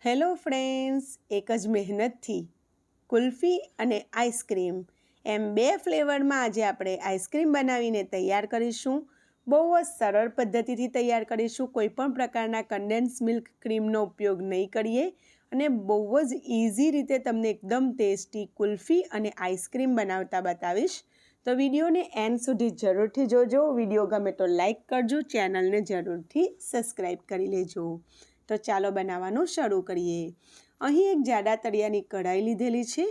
Hello friends, એક જ મહેનતથી કુલ્ફી અને આઈસ્ક્રીમ એમ બે ફ્લેવરમાં આજે આપણે આઈસ્ક્રીમ બનાવીને તૈયાર કરીશું. બહુ જ સરળ પદ્ધતિથી તૈયાર કરીશું. કોઈ પણ પ્રકારના કન્ડેન્સ મિલ્ક ક્રીમનો ઉપયોગ નહીં કરીએ અને બહુ જ ઇઝી રીતે તમને એકદમ ટેસ્ટી કુલ્ફી અને આઈસ્ક્રીમ બનાવતા બતાવીશ. તો વિડીયોને એન્ડ સુધી જરૂરથી જોજો. વિડીયો ગમે તો લાઈક કરજો, ચેનલને જરૂરથી સબસ્ક્રાઈબ કરી લેજો. તો ચાલો બનાવવાનું શરૂ કરીએ. અહીં એક જાડા તળિયાની કઢાઈ લીધેલી છે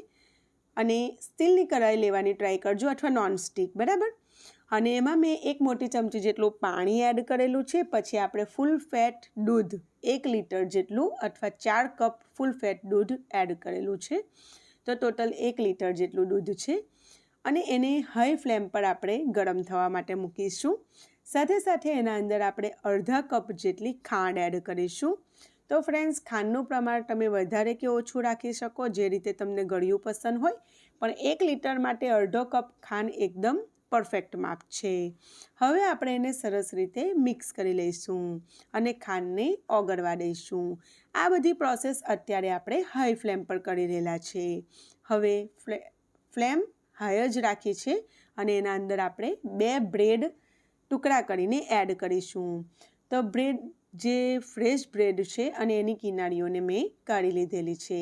અને સ્ટીલની કઢાઈ લેવાની ટ્રાય કરજો અથવા નોનસ્ટિક, બરાબર. અને એમાં મેં એક મોટી ચમચી જેટલું પાણી એડ કરેલું છે. પછી આપણે ફૂલ ફેટ દૂધ 1 લીટર જેટલું અથવા 4 કપ ફૂલ ફેટ દૂધ એડ કરેલું છે. તો ટોટલ 1 લીટર જેટલું દૂધ છે અને એને હાઈ ફ્લેમ પર આપણે ગરમ થવા માટે મૂકીશું. સાથે સાથે એના અંદર આપણે અડધા કપ જેટલી ખાંડ એડ કરીશું. તો ફ્રેન્ડ્સ, ખાંડનું પ્રમાણ તમે વધારે કે ઓછું રાખી શકો, જે રીતે તમને ગળ્યું પસંદ હોય, પણ 1 લીટર માટે અડધો કપ ખાંડ એકદમ પરફેક્ટ માપ છે. હવે આપણે એને સરસ રીતે મિક્સ કરી લઈશું અને ખાંડને ઓગળવા દઈશું. આ બધી પ્રોસેસ અત્યારે આપણે હાઈ ફ્લેમ પર કરી રહેલા છે. હવે ફ્લેમ હાઈ જ રાખી છે અને એના અંદર આપણે 2 બ્રેડ ટુકડા કરીને એડ કરીશું. તો બ્રેડ જે ફ્રેશ બ્રેડ છે અને એની કિનારીઓને મેં કાઢી લીધેલી છે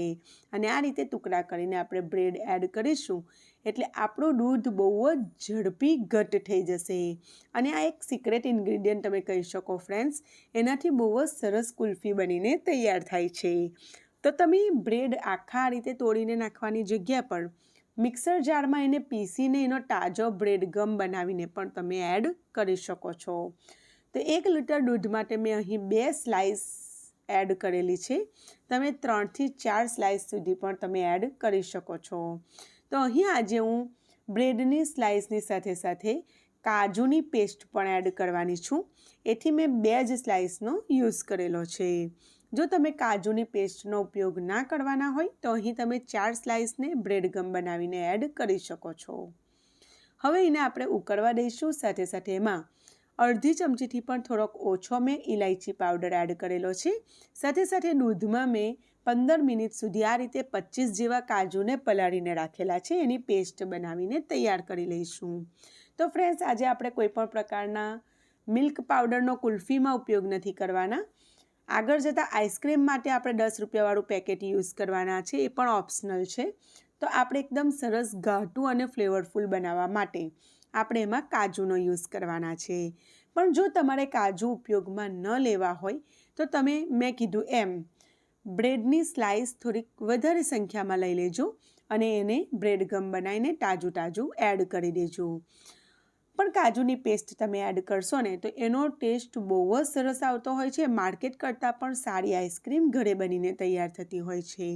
અને આ રીતે ટુકડા કરીને આપણે બ્રેડ એડ કરીશું એટલે આપણું દૂધ બહુ જ ઝડપી ઘટ્ટ થઈ જશે. અને આ એક સિક્રેટ ઇન્ગ્રીડિયન્ટ તમે કહી શકો ફ્રેન્ડ્સ. એનાથી બહુ જ સરસ કુલ્ફી બનીને તૈયાર થાય છે. તો તમે બ્રેડ આખા રીતે તોડીને નાખવાની જગ્યા પર મિક્સર જારમાં એને પીસીને એનો તાજો બ્રેડ ગમ બનાવીને પણ તમે એડ કરી શકો છો. તો 1 લીટર દૂધ માટે મેં અહીં 2 સ્લાઇસ એડ કરેલી છે. તમે 3 થી 4 સ્લાઇસ સુધી પણ તમે એડ કરી શકો છો. તો અહીં આજે હું બ્રેડની સ્લાઇસની સાથે સાથે કાજુની પેસ્ટ પણ એડ કરવાની છું. એથી મેં 2 જ સ્લાઇસનો યુઝ કરેલો છે. જો તમે કાજુની પેસ્ટનો ઉપયોગ ના કરવાના હોય તો અહીં તમે 4 સ્લાઇસને બ્રેડ ગમ બનાવીને એડ કરી શકો છો. હવે એને આપણે ઉકળવા દઈશું. સાથે સાથે એમાં અડધી ચમચીથી પણ થોડોક ઓછો મેં ઇલાયચી પાવડર એડ કરેલો છે. સાથે સાથે દૂધમાં મેં 15 મિનિટ સુધી આ રીતે 25 જેવા કાજુને પલાળીને રાખેલા છે. એની પેસ્ટ બનાવીને તૈયાર કરી લઈશું. તો ફ્રેન્ડ્સ, આજે આપણે કોઈ પણ પ્રકારના મિલ્ક પાવડરનો કુલ્ફીમાં ઉપયોગ નથી કરવાના. આગળ જતાં આઈસ્ક્રીમ માટે આપણે 10 રૂપિયાવાળું પેકેટ યુઝ કરવાના છે. એ પણ ઓપ્શનલ છે. તો આપણે એકદમ સરસ ઘાટું અને ફ્લેવરફુલ બનાવવા માટે આપણે એમાં કાજુનો યુઝ કરવાના છે. પણ જો તમારે કાજુ ઉપયોગમાં ન લેવા હોય તો તમે, મેં કીધું એમ, બ્રેડની સ્લાઇસ થોડીક વધારે સંખ્યામાં લઈ લેજો અને એને બ્રેડ ગમ બનાવીને તાજું એડ કરી દેજો. પણ કાજુની પેસ્ટ તમે એડ કરશો ને તો એનો ટેસ્ટ બહુ જ સરસ આવતો હોય છે. માર્કેટ કરતાં પણ સારી આઈસ્ક્રીમ ઘરે બનીને તૈયાર થતી હોય છે.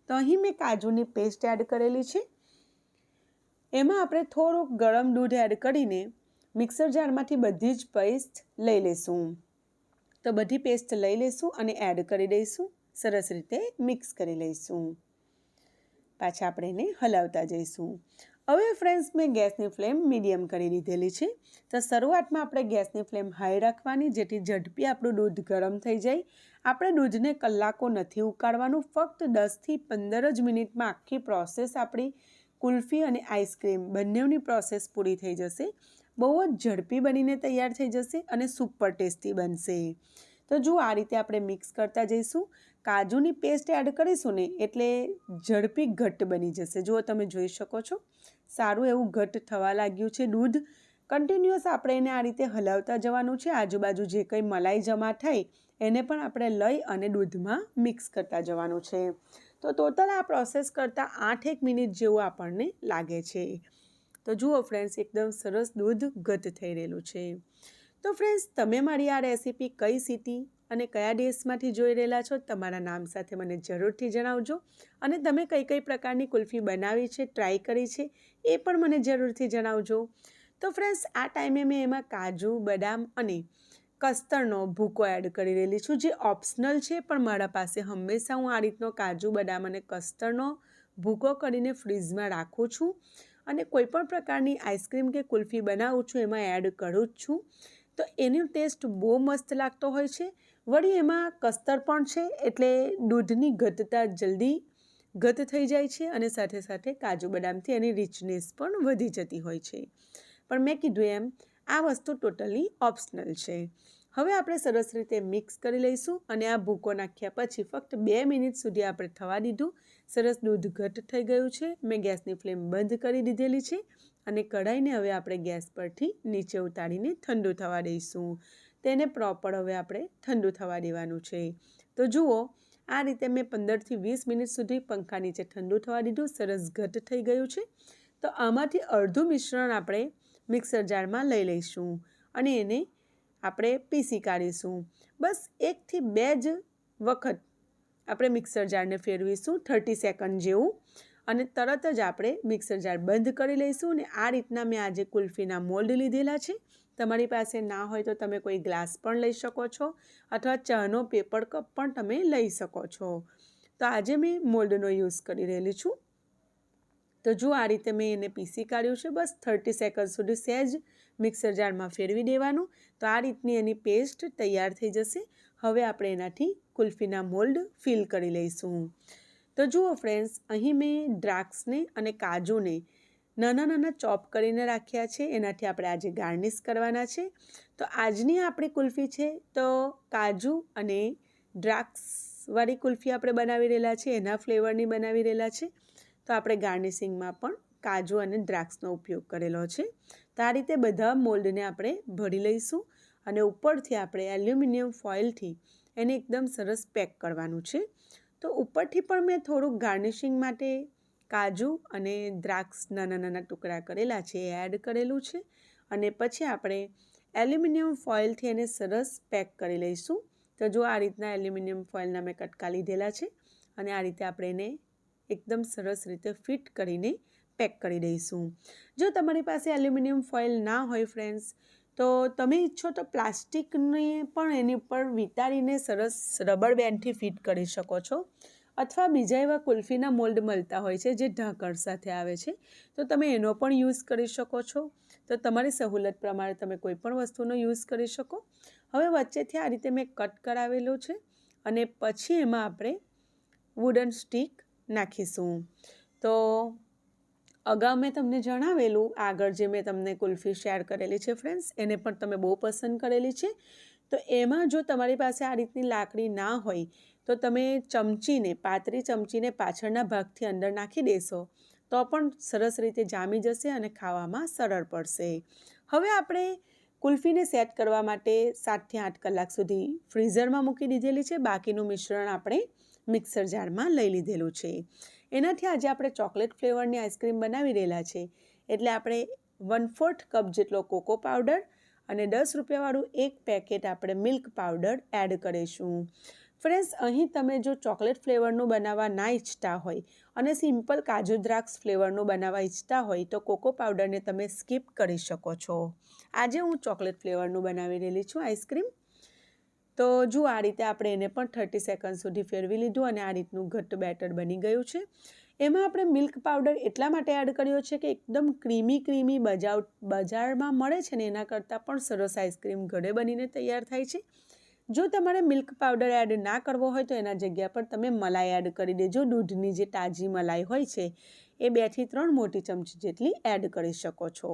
તો અહીં મેં કાજુની પેસ્ટ એડ કરેલી છે. એમાં આપણે થોડુંક ગરમ દૂધ એડ કરીને મિક્સર જારમાંથી બધી જ પેસ્ટ લઈ લેશું. તો બધી પેસ્ટ લઈ લેશું અને એડ કરી દઈશું. સરસ રીતે મિક્સ કરી લઈશું. પાછા આપણે એને હલાવતા જઈશું. હવે ફ્રેન્ડ્સ, મેં ગેસની ફ્લેમ મીડિયમ કરી દીધેલી છે. તો શરૂઆતમાં આપણે ગેસની ફ્લેમ હાઈ રાખવાની, જેથી ઝડપી આપણું દૂધ ગરમ થઈ જાય. આપણે દૂધને કલાકો નથી ઉકાળવાનું. ફક્ત 10થી 15 જ મિનિટમાં આખી પ્રોસેસ આપણી કુલ્ફી અને આઈસ્ક્રીમ બંનેની પ્રોસેસ પૂરી થઈ જશે. બહુ જ ઝડપી બનીને તૈયાર થઈ જશે અને સુપર ટેસ્ટી બનશે. તો જો આ રીતે આપણે મિક્સ કરતા જઈશું. કાજુની પેસ્ટ એડ કરીશું ને એટલે ઝડપી ઘટ્ટ બની જશે. જો તમે જોઈ શકો છો, સારું એવું ઘટ્ટ થવા લાગ્યું છે દૂધ. કન્ટિન્યુઅસ આપણે એને આ રીતે હલાવતા જવાનું છે. આજુબાજુ જે કંઈ મલાઈ જમા થાય એને પણ આપણે લઈ અને દૂધમાં મિક્સ કરતા જવાનું છે. તો ટોટલ આ પ્રોસેસ કરતાં 8-1 મિનિટ જેવું આપણને લાગે છે. તો જુઓ ફ્રેન્ડ્સ, એકદમ સરસ દૂધ ઘટ્ટ થઈ રહેલું છે. તો ફ્રેન્ડ્સ, તમે મારી આ રેસીપી કઈ સિટી અને કયા દેશમાંથી જોઈ રહેલા છો, તમારા નામ સાથે મને જરૂરથી જણાવજો. અને તમે કઈ કઈ પ્રકારની કુલ્ફી બનાવી છે, ટ્રાય કરી છે, એ પણ મને જરૂરથી જણાવજો. તો ફ્રેન્ડ્સ, આ ટાઈમે મેં એમાં કાજુ, બદામ અને કસ્ટર્ડનો ભૂકો એડ કરી રહેલી છું, જે ઓપ્શનલ છે. પણ મારા પાસે હંમેશા હું આ રીતનો કાજુ, બદામ અને કસ્ટર્ડનો ભૂકો કરીને ફ્રીઝમાં રાખું છું અને કોઈપણ પ્રકારની આઈસ્ક્રીમ કે કુલ્ફી બનાવું છું એમાં એડ કરું જ છું. તો એનો ટેસ્ટ બહુ મસ્ત લાગતો હોય છે. વળી એમાં કસ્તર પણ છે, એટલે દૂધની ઘટ્ટતા જલ્દી ઘટ થઈ જાય છે અને સાથે સાથે કાજુ બદામથી એની રિચનેસ પણ વધી જતી હોય છે. પણ મેં કીધું એમ આ વસ્તુ ટોટલી ઓપ્શનલ છે. હવે આપણે સરસ રીતે મિક્સ કરી લઈશું અને આ ભૂકો નાખ્યા પછી ફક્ત 2 મિનિટ સુધી આપણે થવા દીધું. સરસ દૂધ ઘટ થઈ ગયું છે. મેં ગેસની ફ્લેમ બંધ કરી દીધેલી છે અને કઢાઈને હવે આપણે ગેસ પરથી નીચે ઉતારીને ઠંડુ થવા દઈશું. તેને પ્રોપર હવે આપણે ઠંડુ થવા દેવાનું છે. તો જુઓ આ રીતે મેં 15થી 20 મિનિટ સુધી પંખા નીચે ઠંડુ થવા દીધું. સરસ ઘટ થઈ ગયું છે. તો આમાંથી અડધું મિશ્રણ આપણે મિક્સર જારમાં લઈ લઈશું અને એને આપણે પીસી કાઢીશું. બસ 1થી 2 જ વખત આપણે મિક્સર જારને ફેરવીશું, 30 સેકન્ડ જેવું, અને તરત જ આપણે મિક્સર જાર બંધ કરી લઈશું. અને આ રીતના મેં આજે કુલ્ફીના મોલ્ડ લીધેલા છે. તમારી પાસે ના હોય તો તમે કોઈ ગ્લાસ પણ લઈ શકો છો અથવા ચાનો પેપર કપ પણ તમે લઈ શકો છો. તો આજે મેં મોલ્ડનો યુઝ કરી રહેલી છું. તો જો આ રીતે મેં એને પીસી કાઢ્યું છે. બસ 30 સેકન્ડ સુધી સહેજ મિક્સર જારમાં ફેરવી દેવાનું. તો આ રીતની એની પેસ્ટ તૈયાર થઈ જશે. હવે આપણે એનાથી કુલ્ફીના મોલ્ડ ફિલ કરી લઈશું. તો જુઓ ફ્રેન્ડ્સ, અહીં મેં દ્રાક્ષને અને કાજુને નાના નાના ચોપ કરીને રાખ્યા છે. એનાથી આપણે આજે ગાર્નિશ કરવાના છે. તો આજની આપણી કુલ્ફી છે તો કાજુ અને દ્રાક્ષવાળી કુલ્ફી આપણે બનાવી રહેલા છે, એના ફ્લેવરની બનાવી રહેલા છે. તો આપણે ગાર્નિશિંગમાં પણ કાજુ અને દ્રાક્ષનો ઉપયોગ કરેલો છે. તો આ રીતે બધા મોલ્ડને આપણે ભરી લઈશું અને ઉપરથી આપણે એલ્યુમિનિયમ ફોઇલથી એને એકદમ સરસ પેક કરવાનું છે. તો ઉપરથી પણ મેં થોડુંક ગાર્નિશિંગ માટે કાજુ અને દ્રાક્ષ નાના નાના ટુકડા કરેલા છે એ એડ કરેલું છે અને પછી આપણે એલ્યુમિનિયમ ફોઇલથી એને સરસ પેક કરી લઈશું. તો જો આ રીતના એલ્યુમિનિયમ ફોઇલના મેં કટકા લીધેલા છે અને આ રીતે આપણે એને એકદમ સરસ રીતે ફિટ કરીને પેક કરી દઈશું. જો તમારી પાસે એલ્યુમિનિયમ ફોઇલ ના હોય ફ્રેન્ડ્સ, તો તમે ઈચ્છો તો પ્લાસ્ટિકને પણ એની ઉપર વિતાડીને સરસ રબર બેન્ડથી ફિટ કરી શકો છો. અથવા બીજા એવા કુલ્ફીના મોલ્ડ મળતા હોય છે જે ઢાંકણ સાથે આવે છે, તો તમે એનો પણ યુઝ કરી શકો છો. તો તમારી સહુલત પ્રમાણે તમે કોઈ પણ વસ્તુનો યુઝ કરી શકો. હવે વચ્ચેથી આ રીતે મેં કટ કરાવેલું છે અને પછી એમાં આપણે વુડન સ્ટીક નાખીશું. તો અગાઉ મેં તમને જણાવેલું, આગળ જે મેં તમને કુલ્ફી શેર કરેલી છે ફ્રેન્ડ્સ, એને પણ તમે બહુ પસંદ કરેલી છે. તો એમાં જો તમારી પાસે આ રીતની લાકડી ના હોય તો તમે ચમચીને, પાતળી ચમચીને પાછળના ભાગથી અંદર નાખી દેશો તો પણ સરસ રીતે જામી જશે અને ખાવામાં સરળ પડશે. હવે આપણે કુલ્ફીને સેટ કરવા માટે 7થી 8 કલાક સુધી ફ્રીઝરમાં મૂકી દીધેલી છે. બાકીનું મિશ્રણ આપણે મિક્સર જારમાં લઈ લીધેલું છે. એનાથી આજે આપણે ચોકલેટ ફ્લેવરની આઈસ્ક્રીમ બનાવી રહેલા છે. એટલે આપણે 1/4 કપ જેટલો કોકો પાવડર અને 10 રૂપિયાવાળું એક પેકેટ આપણે મિલ્ક પાવડર એડ કરીશું. ફ્રેન્ડ્સ, અહીં તમે જો ચોકલેટ ફ્લેવરનું બનાવવા ના ઈચ્છતા હોય અને સિમ્પલ કાજુ દ્રાક્ષ ફ્લેવરનું બનાવવા ઈચ્છતા હોય તો કોકો પાવડરને તમે સ્કીપ કરી શકો છો. આજે હું ચોકલેટ ફ્લેવરનું બનાવી રહેલી છું આઈસ્ક્રીમ. તો જો આ રીતે આપણે એને પણ 30 સેકન્ડ સુધી ફેરવી લીધું અને આ રીતનું ઘટ્ટ બેટર બની ગયું છે. એમાં આપણે મિલ્ક પાવડર એટલા માટે એડ કર્યો છે કે એકદમ ક્રીમી બજારમાં મળે છે ને એના કરતાં પણ સરસ આઈસ્ક્રીમ ઘરે બનીને તૈયાર થાય છે. જો તમારે મિલ્ક પાવડર એડ ના કરવો હોય તો એના જગ્યા પર તમે મલાઈ એડ કરી દેજો. દૂધની જે તાજી મલાઈ હોય છે એ 2 થી 3 મોટી ચમચી જેટલી એડ કરી શકો છો.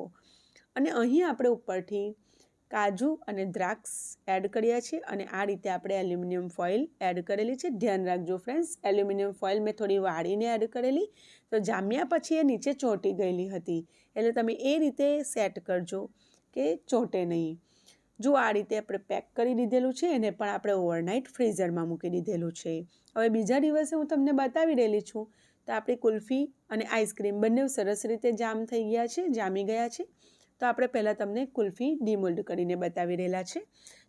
અને અહીં આપણે ઉપરથી કાજુ અને દ્રાક્ષ એડ કર્યા છે અને આ રીતે આપણે એલ્યુમિનિયમ ફોઇલ એડ કરેલી છે. ધ્યાન રાખજો ફ્રેન્ડ્સ, એલ્યુમિનિયમ ફોઇલ મેં થોડી વાળીને એડ કરેલી, તો જામ્યા પછી એ નીચે ચોંટી ગયેલી હતી. એટલે તમે એ રીતે સેટ કરજો કે ચોંટે નહીં. જો આ રીતે આપણે પેક કરી દીધેલું છે, એને પણ આપણે ઓવરનાઇટ ફ્રીઝરમાં મૂકી દીધેલું છે. હવે બીજા દિવસે હું તમને બતાવી રહેલી છું તો આપણી કુલ્ફી અને આઈસ્ક્રીમ બંને સરસ રીતે જામી ગયા છે. તો આપણે પહેલાં તમને કુલ્ફી ડીમોલ્ડ કરીને બતાવી રહેલા છે.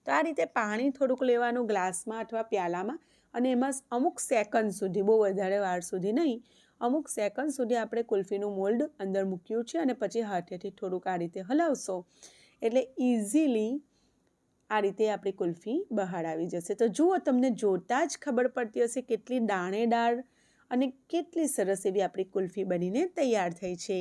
તો આ રીતે પાણી થોડુંક લેવાનું ગ્લાસમાં અથવા પ્યાલામાં અને એમાં અમુક સેકન્ડ સુધી, બહુ વધારે વાર સુધી નહીં, અમુક સેકન્ડ સુધી આપણે કુલ્ફીનું મોલ્ડ અંદર મૂક્યું છે અને પછી હાથેથી થોડુંક આ રીતે હલાવશો એટલે ઇઝીલી આ રીતે આપણી કુલ્ફી બહાર આવી જશે. તો જુઓ, તમને જોતાં જ ખબર પડતી હશે કેટલી દાણેદાર અને કેટલી સરસ એવી આપણી કુલ્ફી બનીને તૈયાર થઈ છે.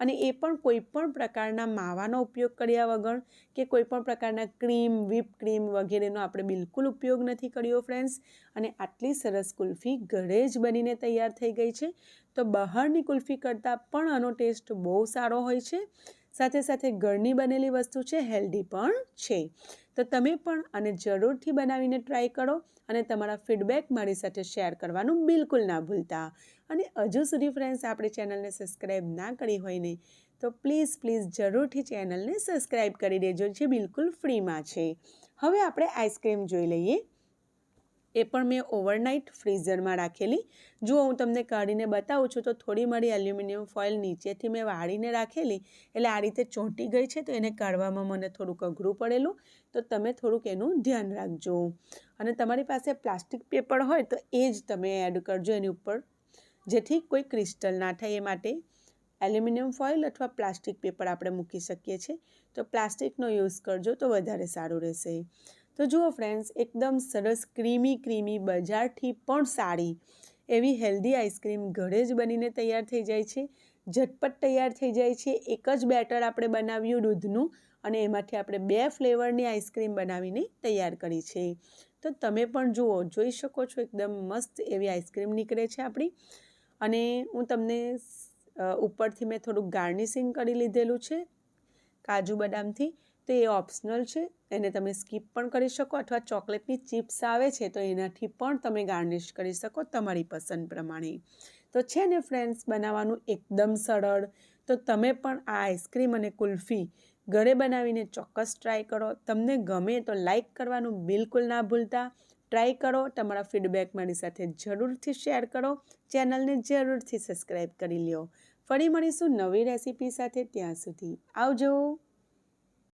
અને એ પણ કોઈ પણ પ્રકારના માવાનો ઉપયોગ કર્યા વગર કે કોઈ પણ પ્રકારના ક્રીમ, વ્હીપ ક્રીમ વગેરેનો આપણે બિલકુલ ઉપયોગ નથી કર્યો ફ્રેન્ડ્સ. અને આટલી સરસ કુલ્ફી ઘરે જ બનીને તૈયાર થઈ ગઈ છે. તો બહારની કુલ્ફી કરતાં પણ આનો ટેસ્ટ બહુ સારો હોય છે. સાથે સાથે ઘરની બનેલી વસ્તુ છે, હેલ્ધી પણ છે. તો તમે પણ આને જરૂરથી બનાવીને ટ્રાય કરો અને તમારા ફીડબેક મારી સાથે શેર કરવાનું બિલકુલ ના ભૂલતા. અને હજુ સુધી ફ્રેન્ડ્સ આપણી ચેનલને સબસ્ક્રાઈબ ના કરી હોય ને તો પ્લીઝ જરૂરથી ચેનલને સબસ્ક્રાઈબ કરી દેજો, જે બિલકુલ ફ્રીમાં છે. હવે આપણે આઈસ્ક્રીમ જોઈ લઈએ. એ પણ મેં ઓવરનાઇટ ફ્રીઝરમાં રાખેલી. જો હું તમને કાઢીને બતાવું છું તો થોડી મારી એલ્યુમિનિયમ ફોઇલ નીચેથી મેં વાળીને રાખેલી, એટલે આ રીતે ચોંટી ગઈ છે. તો એને કાઢવામાં મને થોડુંક અઘરું પડેલું, તો તમે થોડુંક એનું ધ્યાન રાખજો. અને તમારી પાસે પ્લાસ્ટિક પેપર હોય તો એ જ તમે એડ કરજો એની ઉપર, જેથી કોઈ ક્રિસ્ટલ ના થાય. એ માટે એલ્યુમિનિયમ ફોઇલ અથવા પ્લાસ્ટિક પેપર આપણે મૂકી શકીએ છીએ. તો પ્લાસ્ટિકનો યુઝ કરજો તો વધારે સારું રહેશે. તો જુઓ ફ્રેન્ડ્સ, એકદમ સરસ ક્રીમી બજારથી પણ સારી એવી હેલ્ધી આઈસ્ક્રીમ ઘરે જ બનીને તૈયાર થઈ જાય છે. ઝટપટ તૈયાર થઈ જાય છે. એક જ બેટર આપણે બનાવ્યું દૂધનું અને એમાંથી આપણે 2 ફ્લેવરની આઈસ્ક્રીમ બનાવીને તૈયાર કરી છે. તો તમે પણ જુઓ, જોઈ શકો છો એકદમ મસ્ત એવી આઈસ્ક્રીમ નીકળે છે આપણી. અને હું તમને ઉપરથી મેં થોડુંક ગાર્નિશિંગ કરી લીધેલું છે કાજુ બદામથી. તો એ ઓપ્શનલ છે, એને તમે સ્કીપ પણ કરી શકો, અથવા ચોકલેટની ચિપ્સ આવે છે તો એનાથી પણ તમે ગાર્નિશ કરી શકો તમારી પસંદ પ્રમાણે. તો છે ને ફ્રેન્ડ્સ, બનાવવાનું એકદમ સરળ. તો તમે પણ આ આઈસ્ક્રીમ અને કુલ્ફી ઘરે બનાવીને ચોક્કસ ટ્રાય કરો. તમને ગમે તો લાઈક કરવાનું બિલકુલ ના ભૂલતા. ટ્રાય કરો, તમારા ફીડબેક મારી સાથે જરૂરથી શેર કરો. ચેનલને જરૂરથી સબસ્ક્રાઈબ કરી લ્યો. ફરી મળીશું નવી રેસીપી સાથે. ત્યાં સુધી આવજો.